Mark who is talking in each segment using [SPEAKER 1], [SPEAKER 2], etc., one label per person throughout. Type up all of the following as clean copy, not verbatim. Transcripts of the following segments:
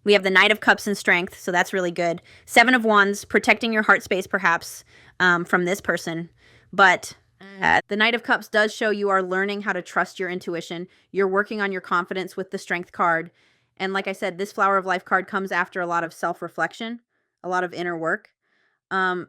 [SPEAKER 1] We have the Knight of Cups and Strength, so that's really good. Seven of Wands, protecting your heart space perhaps from this person. But the Knight of Cups does show you are learning how to trust your intuition. You're working on your confidence with the Strength card. And like I said, this Flower of Life card comes after a lot of self-reflection, a lot of inner work.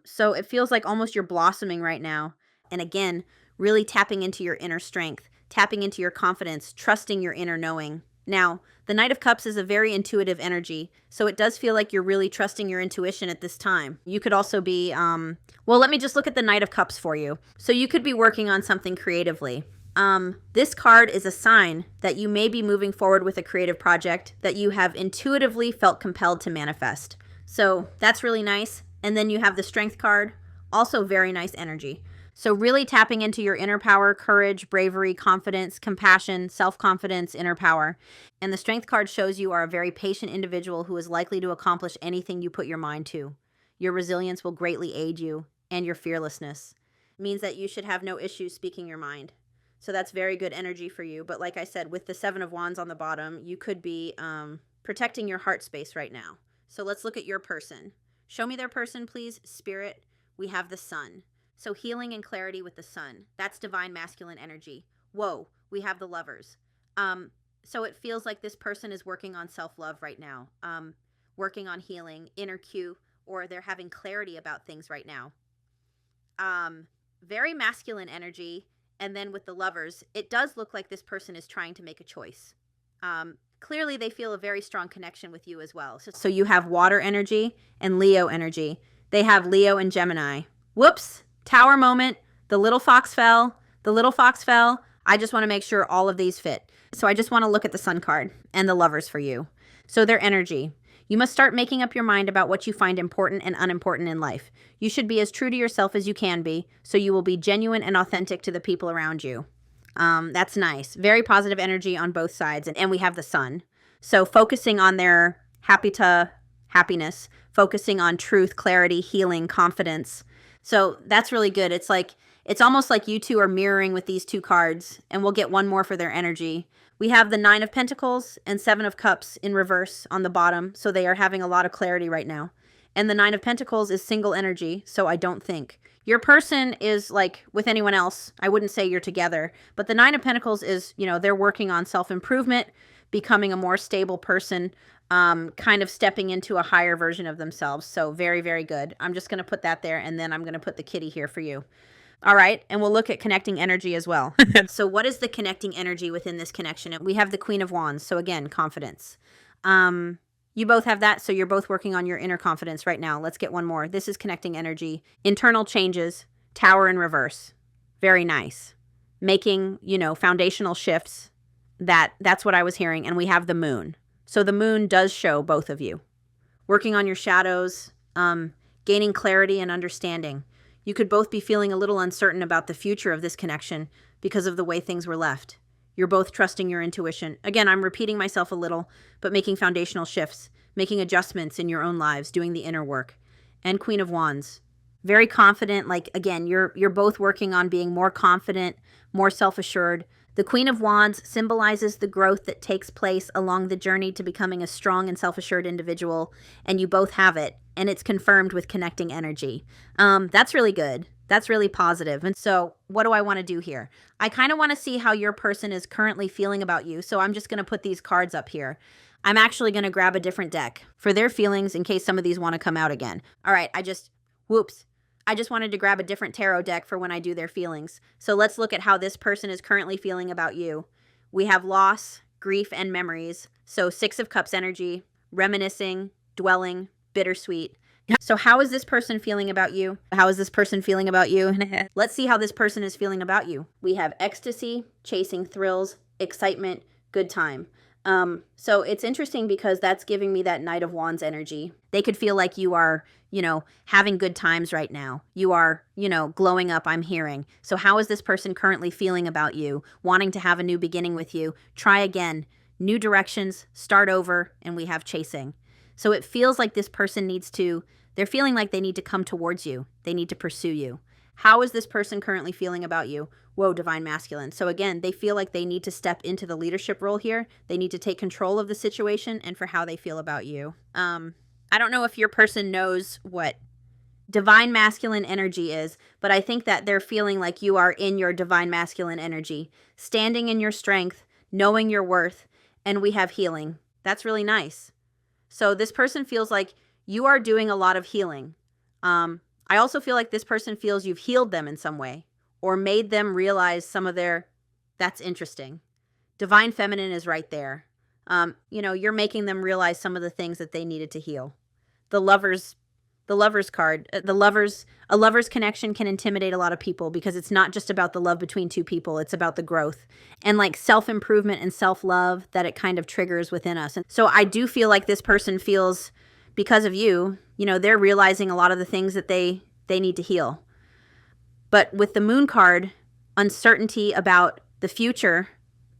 [SPEAKER 1] So it feels like almost you're blossoming right now. And again, really tapping into your inner strength, tapping into your confidence, trusting your inner knowing. Now, the Knight of Cups is a very intuitive energy, so it does feel like you're really trusting your intuition at this time. You could also be, well, let me just look at the Knight of Cups for you. So you could be working on something creatively. This card is a sign that you may be moving forward with a creative project that you have intuitively felt compelled to manifest. So that's really nice. And then you have the Strength card, also very nice energy. So really tapping into your inner power, courage, bravery, confidence, compassion, self-confidence, inner power. And the Strength card shows you are a very patient individual who is likely to accomplish anything you put your mind to. Your resilience will greatly aid you, and your fearlessness. It means that you should have no issues speaking your mind. So that's very good energy for you. But like I said, with the Seven of Wands on the bottom, you could be protecting your heart space right now. So let's look at your person. Show me their person, please. Spirit, we have the Sun. So healing and clarity with the Sun. That's divine masculine energy. Whoa, we have the Lovers. So it feels like this person is working on self-love right now, working on healing, inner Q, or they're having clarity about things right now. Very masculine energy. And then with the Lovers, it does look like this person is trying to make a choice. Clearly, they feel a very strong connection with you as well. So you have water energy and Leo energy. They have Leo and Gemini. Whoops. Tower moment. The little fox fell. The little fox fell. I just want to make sure all of these fit. So I just want to look at the Sun card and the Lovers for you. So their energy. You must start making up your mind about what you find important and unimportant in life. You should be as true to yourself as you can be, so you will be genuine and authentic to the people around you. That's nice. Very positive energy on both sides. And we have the Sun. So focusing on their happiness, focusing on truth, clarity, healing, confidence. So that's really good. It's almost like you two are mirroring with these two cards, and we'll get one more for their energy. We have the Nine of Pentacles and Seven of Cups in reverse on the bottom. So they are having a lot of clarity right now. And the Nine of Pentacles is single energy. So I don't think your person is like with anyone else. I wouldn't say you're together, but the Nine of Pentacles is, they're working on self-improvement, becoming a more stable person, kind of stepping into a higher version of themselves. So very, very good. I'm just going to put that there, and then I'm going to put the kitty here for you. All right, and we'll look at connecting energy as well. So what is the connecting energy within this connection? We have the Queen of Wands. So again, confidence. You both have that, so you're both working on your inner confidence right now. Let's get one more. This is connecting energy. Internal changes, Tower in reverse. Very nice. Making, foundational shifts. That's what I was hearing. And we have the Moon. So the Moon does show both of you. Working on your shadows, gaining clarity and understanding. You could both be feeling a little uncertain about the future of this connection because of the way things were left. You're both trusting your intuition. Again, I'm repeating myself a little, but making foundational shifts, making adjustments in your own lives, doing the inner work. And Queen of Wands. Very confident. Like, again, you're both working on being more confident, more self-assured. The Queen of Wands symbolizes the growth that takes place along the journey to becoming a strong and self-assured individual, and you both have it, and it's confirmed with connecting energy. That's really good. That's really positive. And so what do I want to do here? I kind of want to see how your person is currently feeling about you, so I'm just going to put these cards up here. I'm actually going to grab a different deck for their feelings in case some of these want to come out again. All right, I just wanted to grab a different tarot deck for when I do their feelings. So let's look at how this person is currently feeling about you. We have loss, grief, and memories. So Six of Cups energy, reminiscing, dwelling, bittersweet. So how is this person feeling about you? How is this person feeling about you? Let's see how this person is feeling about you. We have ecstasy, chasing thrills, excitement, good time. So it's interesting because that's giving me that Knight of Wands energy. They could feel like you are, having good times right now. You are, glowing up, I'm hearing. So how is this person currently feeling about you? Wanting to have a new beginning with you? Try again. New directions, start over, and we have chasing. So it feels like this person they're feeling like they need to come towards you. They need to pursue you. How is this person currently feeling about you? Whoa, divine masculine. So again, they feel like they need to step into the leadership role here. They need to take control of the situation and for how they feel about you. I don't know if your person knows what divine masculine energy is, but I think that they're feeling like you are in your divine masculine energy, standing in your strength, knowing your worth, and we have healing. That's really nice. So this person feels like you are doing a lot of healing. I also feel like this person feels you've healed them in some way or made them realize some of their, that's interesting. Divine feminine is right there. You're making them realize some of the things that they needed to heal. The lover's card, a lover's connection can intimidate a lot of people because it's not just about the love between two people. It's about the growth and like self-improvement and self-love that it kind of triggers within us. And so I do feel like this person feels, because of you, they're realizing a lot of the things that they need to heal. But with the moon card, uncertainty about the future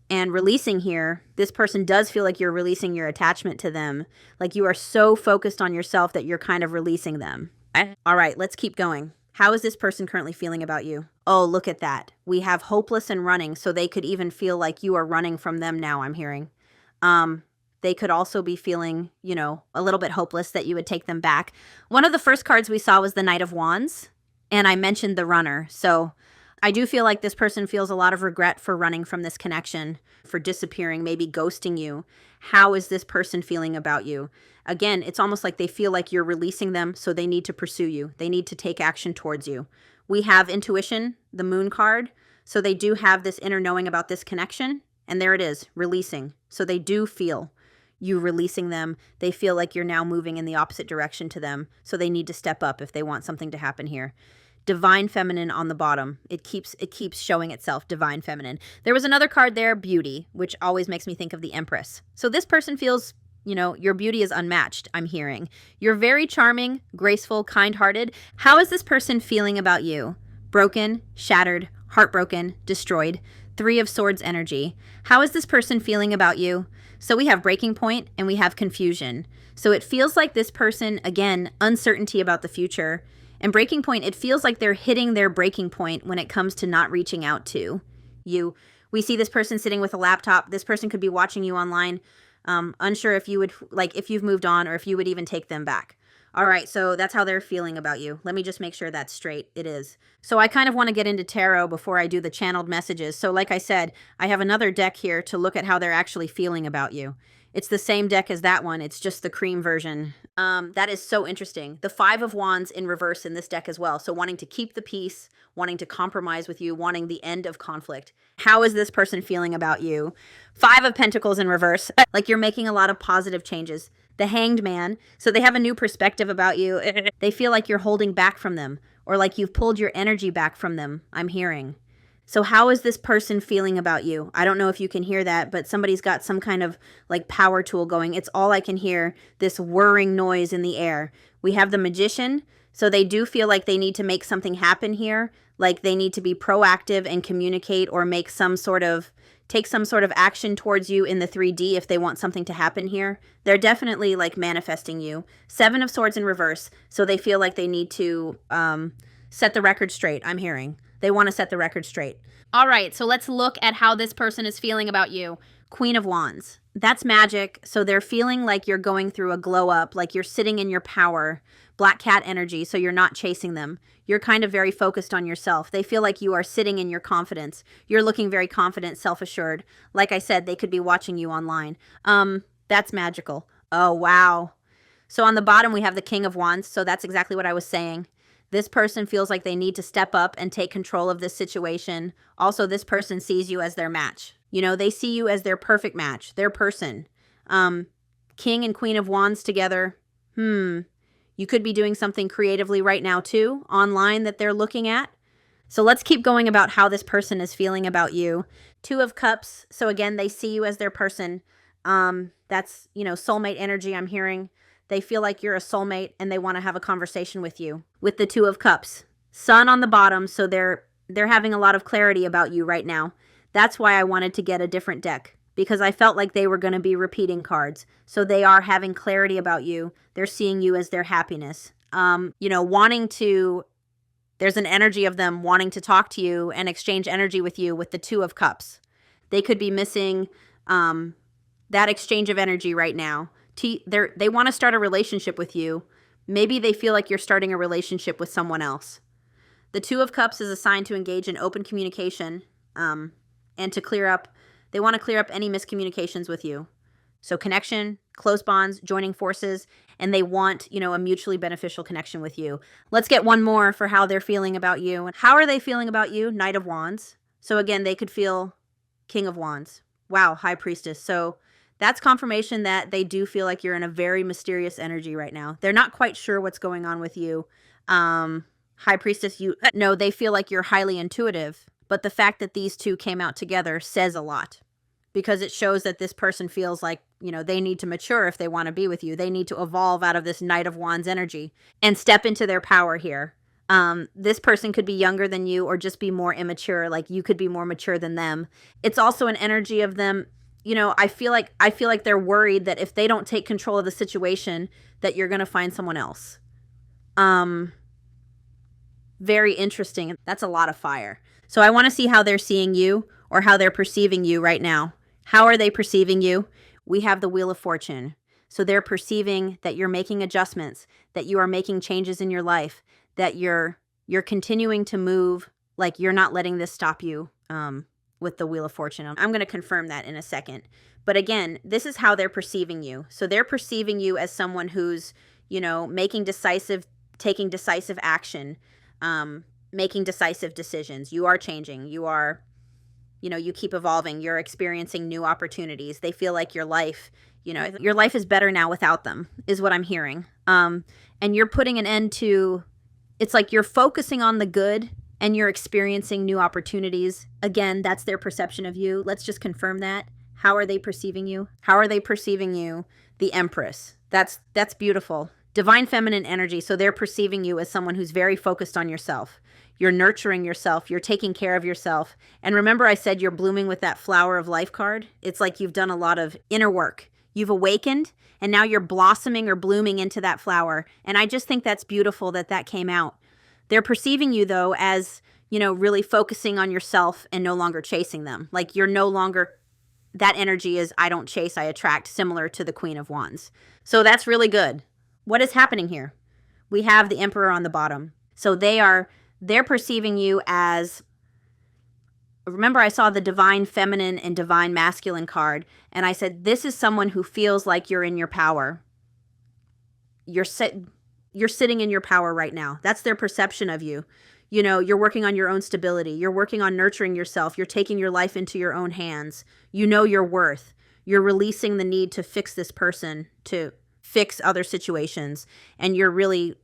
[SPEAKER 1] and releasing here, this person does feel like you're releasing your attachment to them. Like you are so focused on yourself that you're kind of releasing them. All right, let's keep going. How is this person currently feeling about you? Oh, look at that. We have hopeless and running, so they could even feel like you are running from them now, I'm hearing. They could also be feeling, a little bit hopeless that you would take them back. One of the first cards we saw was the Knight of Wands, and I mentioned the runner. So I do feel like this person feels a lot of regret for running from this connection, for disappearing, maybe ghosting you. How is this person feeling about you? Again, it's almost like they feel like you're releasing them, so they need to pursue you. They need to take action towards you. We have intuition, the moon card, so they do have this inner knowing about this connection, and there it is, releasing. So they do feel you releasing them. They feel like you're now moving in the opposite direction to them, so they need to step up if they want something to happen here. Divine feminine on the bottom. It keeps showing itself, divine feminine. There was another card there, beauty, which always makes me think of the Empress. So this person feels, your beauty is unmatched, I'm hearing. You're very charming, graceful, kind-hearted. How is this person feeling about you? Broken, shattered, heartbroken, destroyed. 3 of Swords energy. How is this person feeling about you? So we have breaking point and we have confusion. So it feels like this person, again, uncertainty about the future. And breaking point, it feels like they're hitting their breaking point when it comes to not reaching out to you. We see this person sitting with a laptop. This person could be watching you online. Unsure if you would, if you've moved on or if you would even take them back. All right, so that's how they're feeling about you. Let me just make sure that's straight. It is. So I kind of want to get into tarot before I do the channeled messages. So like I said, I have another deck here to look at how they're actually feeling about you. It's the same deck as that one. It's just the cream version. That is so interesting. The 5 of Wands in reverse in this deck as well. So wanting to keep the peace, wanting to compromise with you, wanting the end of conflict. How is this person feeling about you? 5 of Pentacles in reverse. Like you're making a lot of positive changes. The Hanged Man. So they have a new perspective about you. They feel like you're holding back from them or like you've pulled your energy back from them, I'm hearing. So how is this person feeling about you? I don't know if you can hear that, but somebody's got some kind of like power tool going. It's all I can hear, this whirring noise in the air. We have the Magician. So they do feel like they need to make something happen here. Like they need to be proactive and communicate or make take some sort of action towards you in the 3D if they want something to happen here. They're definitely like manifesting you. 7 of Swords in reverse. So they feel like they need to set the record straight, I'm hearing. They want to set the record straight. All right, so let's look at how this person is feeling about you. Queen of Wands. That's magic. So they're feeling like you're going through a glow up, like you're sitting in your power. Black cat energy, so you're not chasing them. You're kind of very focused on yourself. They feel like you are sitting in your confidence. You're looking very confident, self-assured. Like I said, they could be watching you online. That's magical. Oh, wow. So on the bottom, we have the King of Wands. So that's exactly what I was saying. This person feels like they need to step up and take control of this situation. Also, this person sees you as their match. They see you as their perfect match, their person. King and Queen of Wands together. You could be doing something creatively right now too, online that they're looking at. So let's keep going about how this person is feeling about you. 2 of Cups. So again, they see you as their person. That's, soulmate energy I'm hearing. They feel like you're a soulmate and they want to have a conversation with you. With the 2 of Cups. Sun on the bottom, so they're having a lot of clarity about you right now. That's why I wanted to get a different deck, because I felt like they were going to be repeating cards. So they are having clarity about you. They're seeing you as their happiness. Wanting to There's an energy of them wanting to talk to you and exchange energy with you with the Two of Cups. They could be missing that exchange of energy right now. They want to start a relationship with you. Maybe they feel like you're starting a relationship with someone else. The Two of Cups is a sign to engage in open communication and to clear up. They want to clear up any miscommunications with you. So connection, close bonds, joining forces, and they want, a mutually beneficial connection with you. Let's get one more for how they're feeling about you. How are they feeling about you? Knight of Wands. So again, they could feel King of Wands. Wow, High Priestess. So that's confirmation that they do feel like you're in a very mysterious energy right now. They're not quite sure what's going on with you. High Priestess, they feel like you're highly intuitive, but the fact that these two came out together says a lot, because it shows that this person feels like, they need to mature if they want to be with you. They need to evolve out of this Knight of Wands energy and step into their power here. This person could be younger than you or just be more immature. Like you could be more mature than them. It's also an energy of them. I feel like they're worried that if they don't take control of the situation, that you're going to find someone else. Very interesting. That's a lot of fire. So I want to see how they're seeing you or how they're perceiving you right now. How are they perceiving you? We have the Wheel of Fortune. So they're perceiving that you're making adjustments, that you are making changes in your life, that you're continuing to move, like you're not letting this stop you with the Wheel of Fortune. I'm going to confirm that in a second. But again, this is how they're perceiving you. So they're perceiving you as someone who's, taking decisive action, making decisive decisions. You are changing. You are, you keep evolving. You're experiencing new opportunities. They feel like your life is better now without them, is what I'm hearing. And you're putting an end to, it's like you're focusing on the good and you're experiencing new opportunities. Again, that's their perception of you. Let's just confirm that. How are they perceiving you? How are they perceiving you? The Empress. That's beautiful. Divine feminine energy. So they're perceiving you as someone who's very focused on yourself. You're nurturing yourself. You're taking care of yourself. And remember I said you're blooming with that Flower of Life card? It's like you've done a lot of inner work. You've awakened and now you're blossoming or blooming into that flower. And I just think that's beautiful that came out. They're perceiving you though as, really focusing on yourself and no longer chasing them. Like you're no longer, that energy is I don't chase, I attract, similar to the Queen of Wands. So that's really good. What is happening here? We have the Emperor on the bottom. So they're perceiving you as, remember I saw the Divine Feminine and Divine Masculine card, and I said, this is someone who feels like you're in your power. You're sitting in your power right now. That's their perception of you. You're working on your own stability. You're working on nurturing yourself. You're taking your life into your own hands. You know your worth. You're releasing the need to fix this person, to fix other situations, and you're really,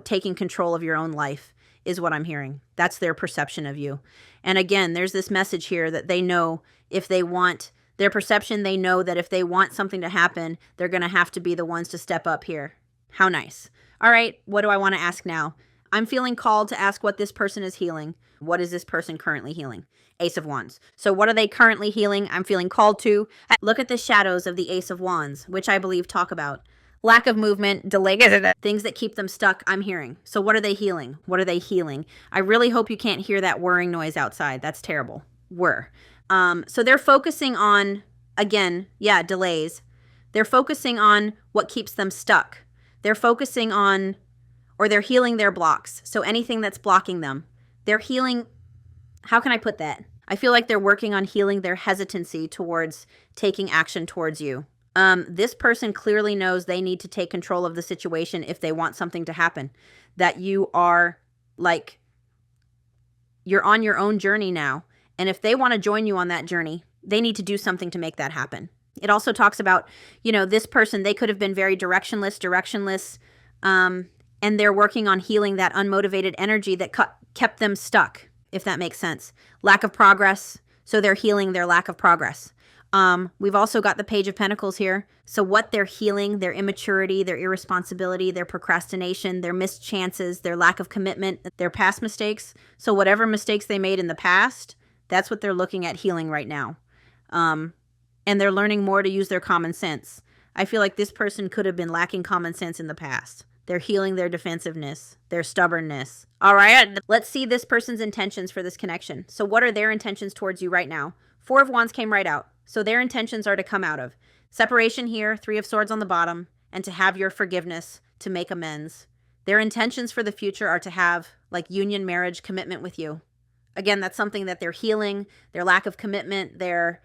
[SPEAKER 1] taking control of your own life is what I'm hearing. That's their perception of you. And again, there's this message here that they know if they want their perception, they know that if they want something to happen, they're going to have to be the ones to step up here. How nice. All right, what do I want to ask now? I'm feeling called to ask what this person is healing. What is this person currently healing? Ace of Wands. So what are they currently healing? I'm feeling called to look at the shadows of the Ace of Wands, which I believe talk about lack of movement, delay, things that keep them stuck, I'm hearing. So what are they healing? What are they healing? I really hope you can't hear that whirring noise outside. That's terrible. Whir. So they're focusing on, again, delays. They're focusing on what keeps them stuck. They're focusing on, or they're healing their blocks. So anything that's blocking them. They're healing, how can I put that? I feel like they're working on healing their hesitancy towards taking action towards you. This person clearly knows they need to take control of the situation if they want something to happen. That you are you're on your own journey now. And if they want to join you on that journey, they need to do something to make that happen. It also talks about, this person, they could have been very directionless, and they're working on healing that unmotivated energy that kept them stuck, if that makes sense. Lack of progress. So they're healing their lack of progress. We've also got the Page of Pentacles here. So what they're healing, their immaturity, their irresponsibility, their procrastination, their missed chances, their lack of commitment, their past mistakes. So whatever mistakes they made in the past, that's what they're looking at healing right now. And they're learning more to use their common sense. I feel like this person could have been lacking common sense in the past. They're healing their defensiveness, their stubbornness. All right, let's see this person's intentions for this connection. So what are their intentions towards you right now? Four of Wands came right out. So their intentions are to come out of separation here, Three of Swords on the bottom, and to have your forgiveness, to make amends. Their intentions for the future are to have like union, marriage, commitment with you. Again, that's something that they're healing, their lack of commitment, their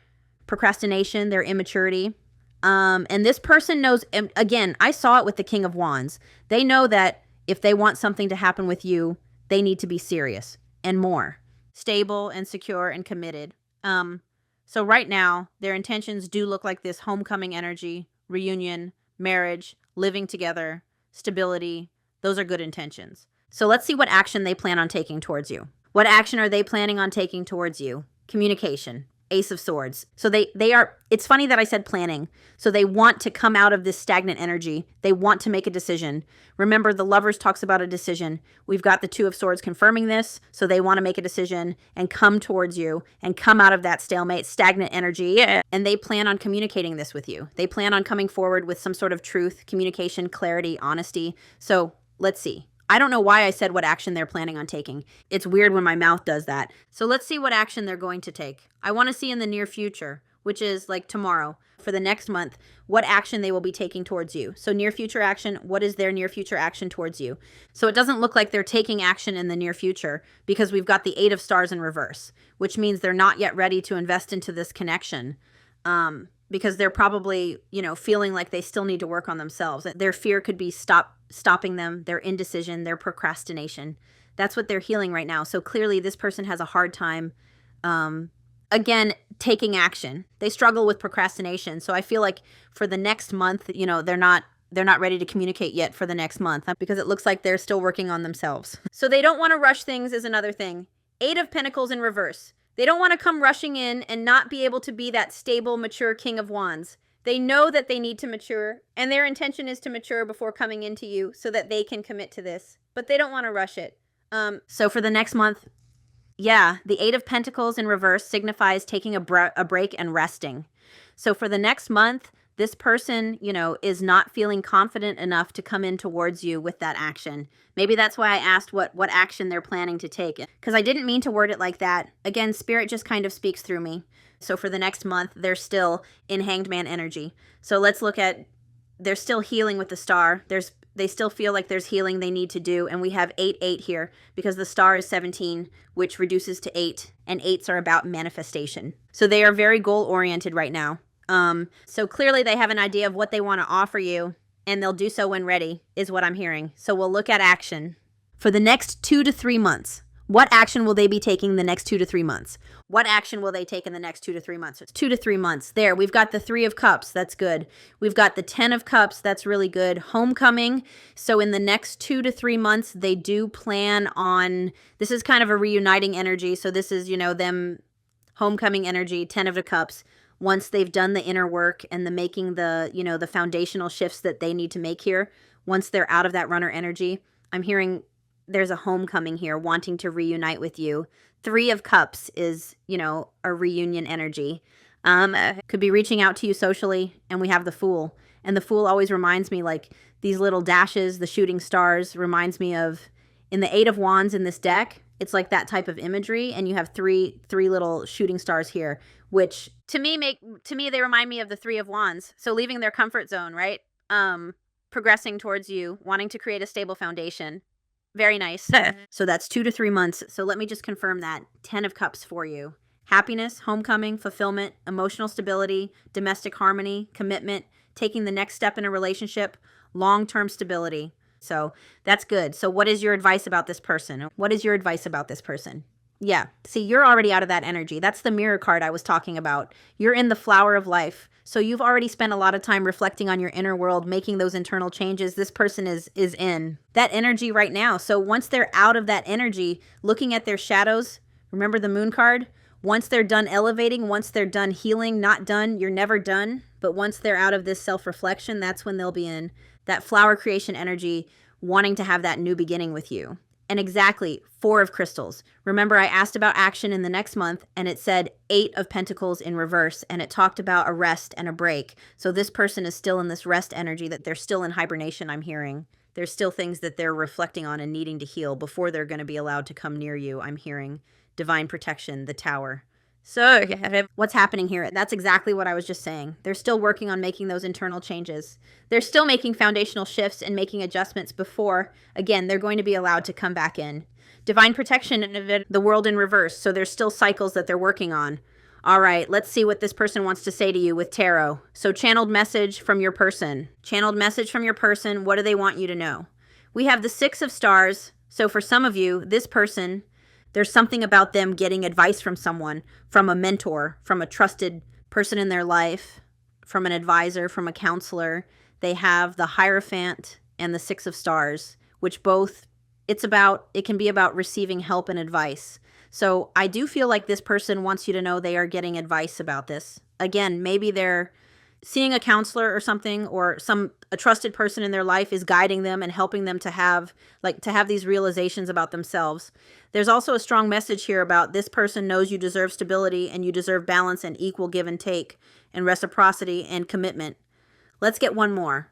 [SPEAKER 1] procrastination, their immaturity. And this person knows, again, I saw it with the King of Wands. They know that if they want something to happen with you, they need to be serious and more stable and secure and committed. So right now, their intentions do look like this: homecoming energy, reunion, marriage, living together, stability. Those are good intentions. So let's see what action they plan on taking towards you. What action are they planning on taking towards you? Communication. Ace of Swords. So they are, it's funny that I said planning. So they want to come out of this stagnant energy. They want to make a decision. Remember, the Lovers talks about a decision. We've got the Two of Swords confirming this. So they want to make a decision and come towards you and come out of that stalemate, stagnant energy. And they plan on communicating this with you. They plan on coming forward with some sort of truth, communication, clarity, honesty. So let's see. I don't know why I said what action they're planning on taking. It's weird when my mouth does that. So let's see what action they're going to take. I want to see in the near future, which is like tomorrow, for the next month, what action they will be taking towards you. So near future action, what is their near future action towards you? So it doesn't look like they're taking action in the near future because we've got the Eight of Stars in reverse, which means they're not yet ready to invest into this connection. Because they're probably, feeling like they still need to work on themselves. Their fear could be stopping them, their indecision, their procrastination. That's what they're healing right now. So clearly this person has a hard time, again, taking action. They struggle with procrastination. So I feel like for the next month, they're not ready to communicate yet for the next month because it looks like they're still working on themselves. So they don't want to rush things is another thing. Eight of Pentacles in reverse. They don't want to come rushing in and not be able to be that stable, mature King of Wands. They know that they need to mature, and their intention is to mature before coming into you so that they can commit to this. But they don't want to rush it. So for the next month, the Eight of Pentacles in reverse signifies taking a break and resting. So for the next month, this person, is not feeling confident enough to come in towards you with that action. Maybe that's why I asked what action they're planning to take, because I didn't mean to word it like that. Again, Spirit just kind of speaks through me. So for the next month, they're still in Hanged Man energy. So let's look at, they're still healing with the Star. They still feel like there's healing they need to do. And we have 8-8 here because the Star is 17, which reduces to 8. And 8s are about manifestation. So they are very goal-oriented right now. So clearly they have an idea of what they want to offer you, and they'll do so when ready, is what I'm hearing. So we'll look at action. For the next 2 to 3 months, what action will they be taking the next 2 to 3 months? What action will they take in the next 2 to 3 months? It's 2 to 3 months. There, we've got the Three of Cups. That's good. We've got the 10 of Cups. That's really good. Homecoming. So in the next 2 to 3 months, they do plan on, this is kind of a reuniting energy. So this is, them homecoming energy, 10 of the Cups. Once they've done the inner work and the making the foundational shifts that they need to make here, once they're out of that runner energy, I'm hearing there's a homecoming here, wanting to reunite with you. Three of Cups is, a reunion energy. Could be reaching out to you socially, and we have the Fool. And the Fool always reminds me, like, these little dashes, the shooting stars, reminds me of, in the Eight of Wands in this deck, it's like that type of imagery, and you have three little shooting stars here, which to me they remind me of the Three of Wands. So leaving their comfort zone, right? Progressing towards you, wanting to create a stable foundation. Very nice. So that's 2 to 3 months. So let me just confirm that. 10 of Cups for you. Happiness, homecoming, fulfillment, emotional stability, domestic harmony, commitment, taking the next step in a relationship, long-term stability. So that's good. So what is your advice about this person? What is your advice about this person? Yeah. See, you're already out of that energy. That's the Mirror card I was talking about. You're in the flower of life. So you've already spent a lot of time reflecting on your inner world, making those internal changes. This person is in that energy right now. So once they're out of that energy, looking at their shadows, remember the Moon card? Once they're done elevating, once they're done healing, not done, you're never done. But once they're out of this self-reflection, that's when they'll be in that flower creation energy, wanting to have that new beginning with you. And exactly, 4 of Crystals. Remember, I asked about action in the next month, and it said 8 of Pentacles in reverse, and it talked about a rest and a break. So this person is still in this rest energy, that they're still in hibernation, I'm hearing. There's still things that they're reflecting on and needing to heal before they're going to be allowed to come near you. I'm hearing divine protection, the Tower. So what's happening here? That's exactly what I was just saying. They're still working on making those internal changes. They're still making foundational shifts and making adjustments before, again, they're going to be allowed to come back in. Divine protection and the world in reverse. So there's still cycles that they're working on. All right, let's see what this person wants to say to you with tarot. So channeled message from your person. Channeled message from your person. What do they want you to know? We have the Six of Stars. So for some of you, this person, there's something about them getting advice from someone, from a mentor, from a trusted person in their life, from an advisor, from a counselor. They have the Hierophant and the Six of Stars, which both, it can be about receiving help and advice. So I do feel like this person wants you to know they are getting advice about this. Again, maybe they're seeing a counselor or something, or a trusted person in their life is guiding them and helping them to have these realizations about themselves. There's also a strong message here about this person knows you deserve stability and you deserve balance and equal give and take and reciprocity and commitment. Let's get one more.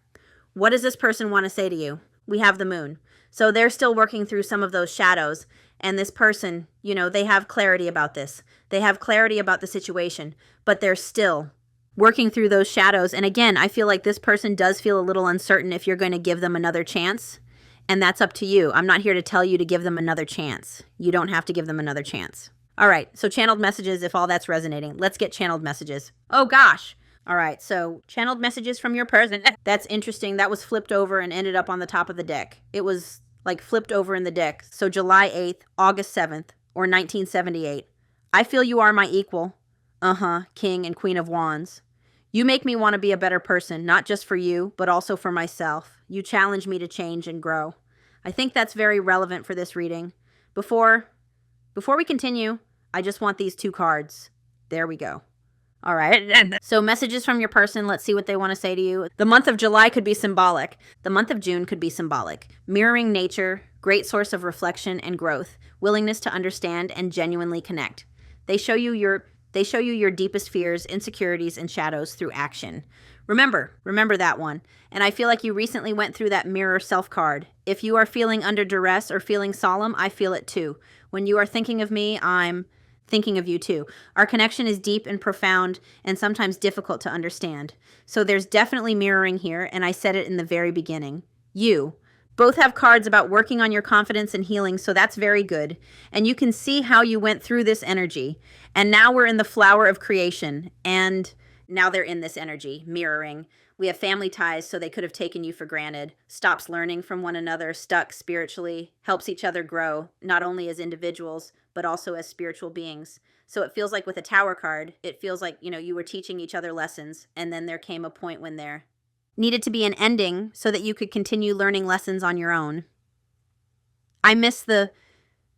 [SPEAKER 1] What does this person want to say to you? We have the Moon. So they're still working through some of those shadows. And this person, they have clarity about this. They have clarity about the situation, but they're still working through those shadows. And again, I feel like this person does feel a little uncertain if you're going to give them another chance. And that's up to you. I'm not here to tell you to give them another chance. You don't have to give them another chance. All right, so channeled messages, if all that's resonating. Let's get channeled messages. Oh gosh. All right, so channeled messages from your person. That's interesting. That was flipped over and ended up on the top of the deck. It was flipped over in the deck. So July 8th, August 7th, or 1978. I feel you are my equal. King and Queen of Wands. You make me want to be a better person, not just for you, but also for myself. You challenge me to change and grow. I think that's very relevant for this reading. Before we continue, I just want these two cards. There we go. All right. So messages from your person. Let's see what they want to say to you. The month of July could be symbolic. The month of June could be symbolic. Mirroring nature, great source of reflection and growth, willingness to understand and genuinely connect. They show you your deepest fears, insecurities, and shadows through action. Remember that one. And I feel like you recently went through that mirror self card. If you are feeling under duress or feeling solemn, I feel it too. When you are thinking of me, I'm thinking of you too. Our connection is deep and profound and sometimes difficult to understand. So there's definitely mirroring here, and I said it in the very beginning. You both have cards about working on your confidence and healing, so that's very good. And you can see how you went through this energy. And now we're in the flower of creation, and now they're in this energy, mirroring. We have family ties, so they could have taken you for granted. Stops learning from one another, stuck spiritually, helps each other grow, not only as individuals, but also as spiritual beings. So it feels like with a Tower card, it feels like, you were teaching each other lessons, and then there came a point when there needed to be an ending so that you could continue learning lessons on your own. I miss the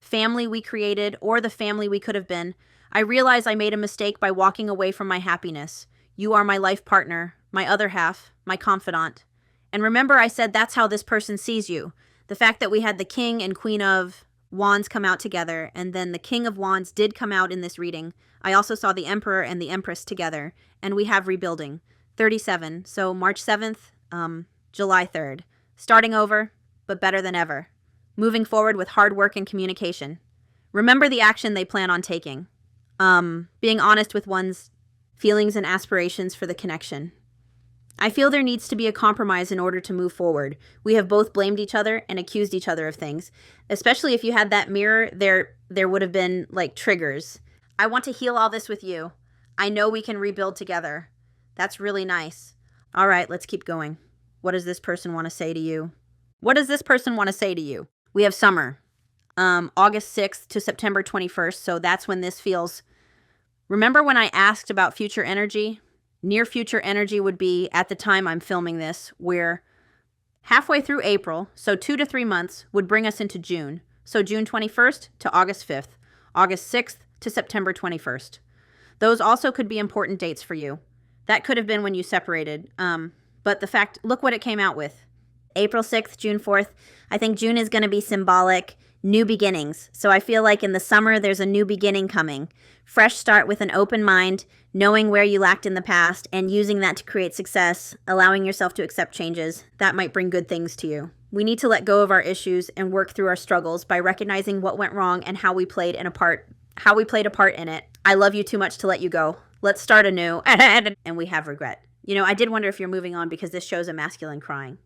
[SPEAKER 1] family we created or the family we could have been. I realize I made a mistake by walking away from my happiness. You are my life partner, my other half, my confidant. And remember I said that's how this person sees you. The fact that we had the King and Queen of Wands come out together, and then the King of Wands did come out in this reading. I also saw the Emperor and the Empress together, and we have rebuilding. 37, so March 7th, July 3rd. Starting over, but better than ever. Moving forward with hard work and communication. Remember the action they plan on taking. Being honest with one's feelings and aspirations for the connection. I feel there needs to be a compromise in order to move forward. We have both blamed each other and accused each other of things. Especially if you had that mirror, there would have been triggers. I want to heal all this with you. I know we can rebuild together. That's really nice. All right, let's keep going. What does this person want to say to you? What does this person want to say to you? We have summer. August 6th to September 21st, so that's when this feels. Remember when I asked about future energy? Near future energy would be, at the time I'm filming this, where halfway through April, so 2 to 3 months, would bring us into June. So June 21st to August 5th, August 6th to September 21st. Those also could be important dates for you. That could have been when you separated. But the fact, look what it came out with. April 6th, June 4th. I think June is going to be symbolic. new beginnings. So I feel like in the summer, there's a new beginning coming. Fresh start with an open mind, knowing where you lacked in the past and using that to create success, allowing yourself to accept changes. That might bring good things to you. We need to let go of our issues and work through our struggles by recognizing what went wrong and how we played a part in it. I love you too much to let you go. Let's start anew. And we have regret. You know, I did wonder if you're moving on because this shows a masculine crying.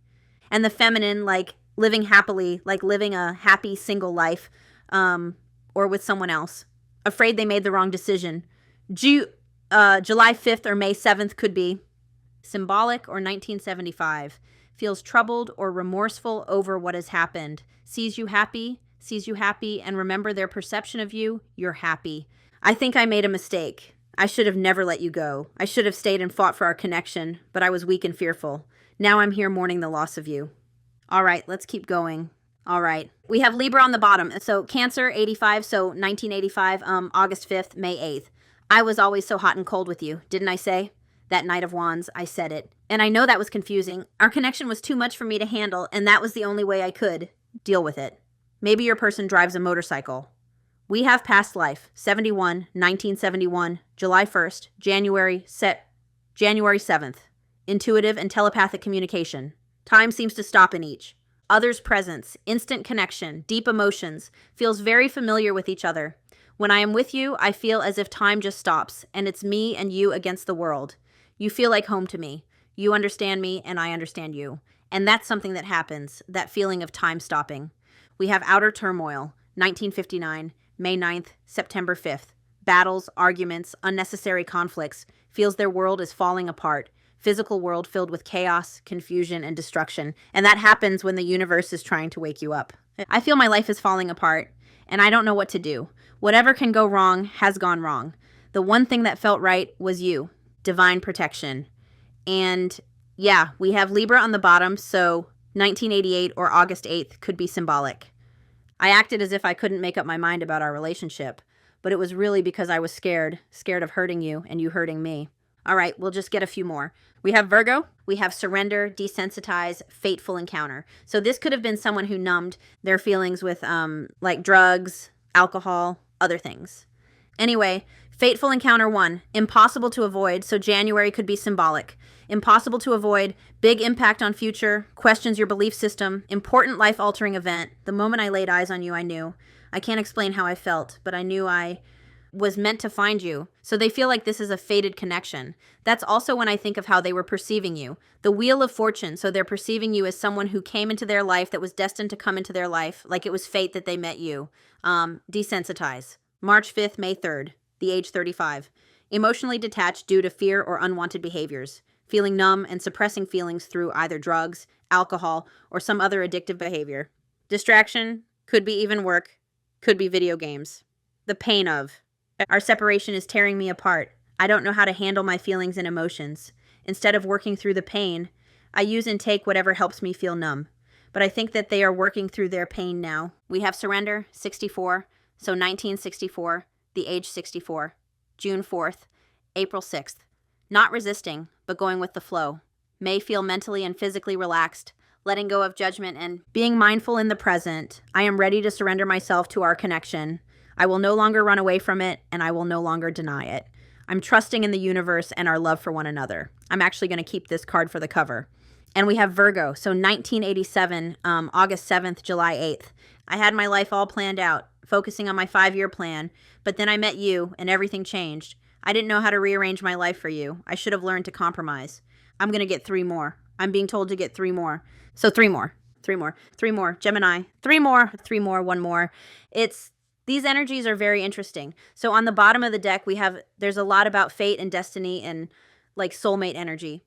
[SPEAKER 1] And the feminine, like living happily, like living a happy single life, or with someone else. Afraid they made the wrong decision. July 5th or May 7th could be symbolic, or 1975. Feels troubled or remorseful over what has happened. Sees you happy, and remember their perception of you, you're happy. I think I made a mistake. I should have never let you go. I should have stayed and fought for our connection, but I was weak and fearful. Now I'm here mourning the loss of you. All right, let's keep going. All right. We have Libra on the bottom. So Cancer, 85, so 1985, August 5th, May 8th. I was always so hot and cold with you, didn't I say? That Knight of Wands, I said it. And I know that was confusing. Our connection was too much for me to handle, and that was the only way I could deal with it. Maybe your person drives a motorcycle. We have past life, 71, 1971, July 1st, January 7th. Intuitive and telepathic communication. Time seems to stop in each. Others' presence, instant connection, deep emotions, feels very familiar with each other. When I am with you, I feel as if time just stops, and it's me and you against the world. You feel like home to me. You understand me, and I understand you. And that's something that happens, that feeling of time stopping. We have outer turmoil, 1959, May 9th, September 5th. Battles, arguments, unnecessary conflicts, feels their world is falling apart. Physical world filled with chaos, confusion, and destruction. And that happens when the universe is trying to wake you up. I feel my life is falling apart, and I don't know what to do. Whatever can go wrong has gone wrong. The one thing that felt right was you. Divine protection. And yeah, we have Libra on the bottom, so 1988 or August 8th could be symbolic. I acted as if I couldn't make up my mind about our relationship, but it was really because I was scared of hurting you and you hurting me. All right, we'll just get a few more. We have Virgo. We have surrender, desensitize, fateful encounter. So this could have been someone who numbed their feelings with like drugs, alcohol, other things. Anyway, fateful encounter 1, impossible to avoid, so January could be symbolic. Impossible to avoid, big impact on future, questions your belief system, important life-altering event. The moment I laid eyes on you, I knew. I can't explain how I felt, but I knew I was meant to find you. So they feel like this is a fated connection. That's also when I think of how they were perceiving you. The Wheel of Fortune, so they're perceiving you as someone who came into their life that was destined to come into their life, like it was fate that they met you. Desensitize. March 5th, May 3rd, the age 35. Emotionally detached due to fear or unwanted behaviors. Feeling numb and suppressing feelings through either drugs, alcohol, or some other addictive behavior. Distraction, could be even work, could be video games. The pain of. Our separation is tearing me apart. I don't know how to handle my feelings and emotions. Instead of working through the pain, I use and take whatever helps me feel numb. But I think that they are working through their pain now. We have surrender, 64, so 1964, the age 64, June 4th, April 6th. Not resisting, but going with the flow. May feel mentally and physically relaxed, letting go of judgment and being mindful in the present. I am ready to surrender myself to our connection. I will no longer run away from it, and I will no longer deny it. I'm trusting in the universe and our love for one another. I'm actually going to keep this card for the cover. And we have Virgo, so 1987, August 7th, July 8th. I had my life all planned out, focusing on my 5-year plan, but then I met you, and everything changed. I didn't know how to rearrange my life for you. I should have learned to compromise. I'm going to get 3 more. I'm being told to get 3 more. So 3 more. Gemini. 3 more, 1 more. These energies are very interesting. So on the bottom of the deck, there's a lot about fate and destiny and like soulmate energy.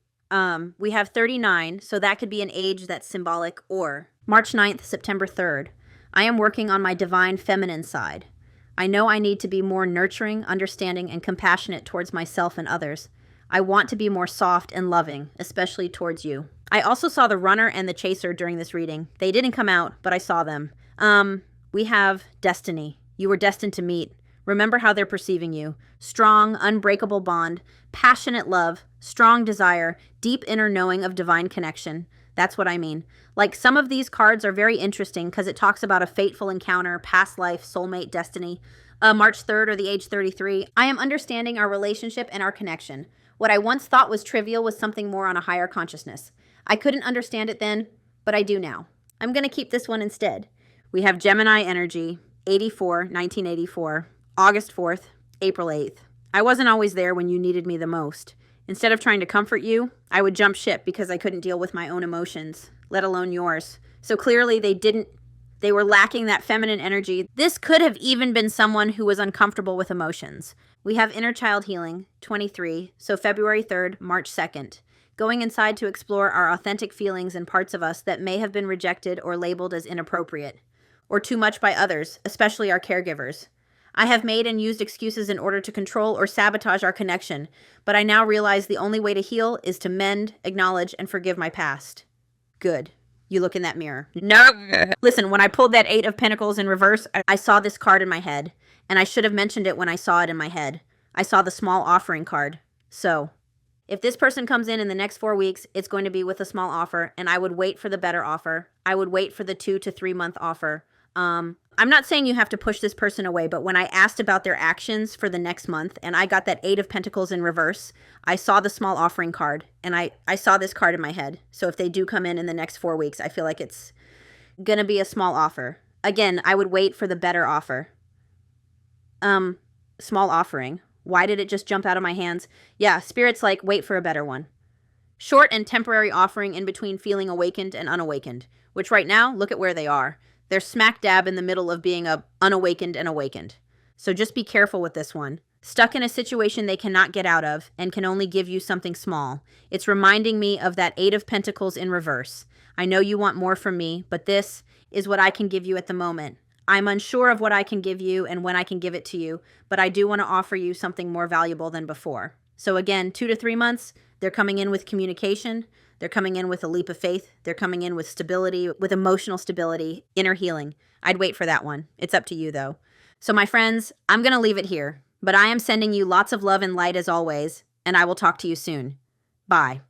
[SPEAKER 1] We have 39, so that could be an age that's symbolic, or March 9th, September 3rd. I am working on my divine feminine side. I know I need to be more nurturing, understanding, and compassionate towards myself and others. I want to be more soft and loving, especially towards you. I also saw the runner and the chaser during this reading. They didn't come out, but I saw them. We have destiny. You were destined to meet. Remember how they're perceiving you. Strong, unbreakable bond, passionate love, strong desire, deep inner knowing of divine connection. That's what I mean. Like, some of these cards are very interesting because it talks about a fateful encounter, past life, soulmate, destiny. March 3rd or the age 33. I am understanding our relationship and our connection. What I once thought was trivial was something more on a higher consciousness. I couldn't understand it then, but I do now. I'm going to keep this one instead. We have Gemini energy, 1984, August 4th, April 8th. I wasn't always there when you needed me the most. Instead of trying to comfort you, I would jump ship because I couldn't deal with my own emotions, let alone yours. So clearly they were lacking that feminine energy. This could have even been someone who was uncomfortable with emotions. We have inner child healing, 23, so February 3rd, March 2nd. Going inside to explore our authentic feelings and parts of us that may have been rejected or labeled as inappropriate, or too much by others, especially our caregivers. I have made and used excuses in order to control or sabotage our connection, but I now realize the only way to heal is to mend, acknowledge, and forgive my past. Good. You look in that mirror. No. Listen, when I pulled that 8 of Pentacles in reverse, I saw this card in my head, and I should have mentioned it when I saw it in my head. I saw the small offering card. So, if this person comes in the next 4 weeks, it's going to be with a small offer, and I would wait for the better offer. I would wait for the 2 to 3 month offer. I'm not saying you have to push this person away, but when I asked about their actions for the next month and I got that 8 of Pentacles in reverse, I saw the small offering card and I saw this card in my head. So if they do come in the next 4 weeks, I feel like it's going to be a small offer. Again, I would wait for the better offer. Small offering. Why did it just jump out of my hands? Yeah, Spirit's like, wait for a better one. Short and temporary offering in between feeling awakened and unawakened, which right now, look at where they are. They're smack dab in the middle of being unawakened and awakened. So just be careful with this one. Stuck in a situation they cannot get out of and can only give you something small. It's reminding me of that 8 of Pentacles in reverse. I know you want more from me, but this is what I can give you at the moment. I'm unsure of what I can give you and when I can give it to you, but I do want to offer you something more valuable than before. So again, 2 to 3 months, they're coming in with communication. They're coming in with a leap of faith. They're coming in with stability, with emotional stability, inner healing. I'd wait for that one. It's up to you, though. So, my friends, I'm going to leave it here. But I am sending you lots of love and light as always, and I will talk to you soon. Bye.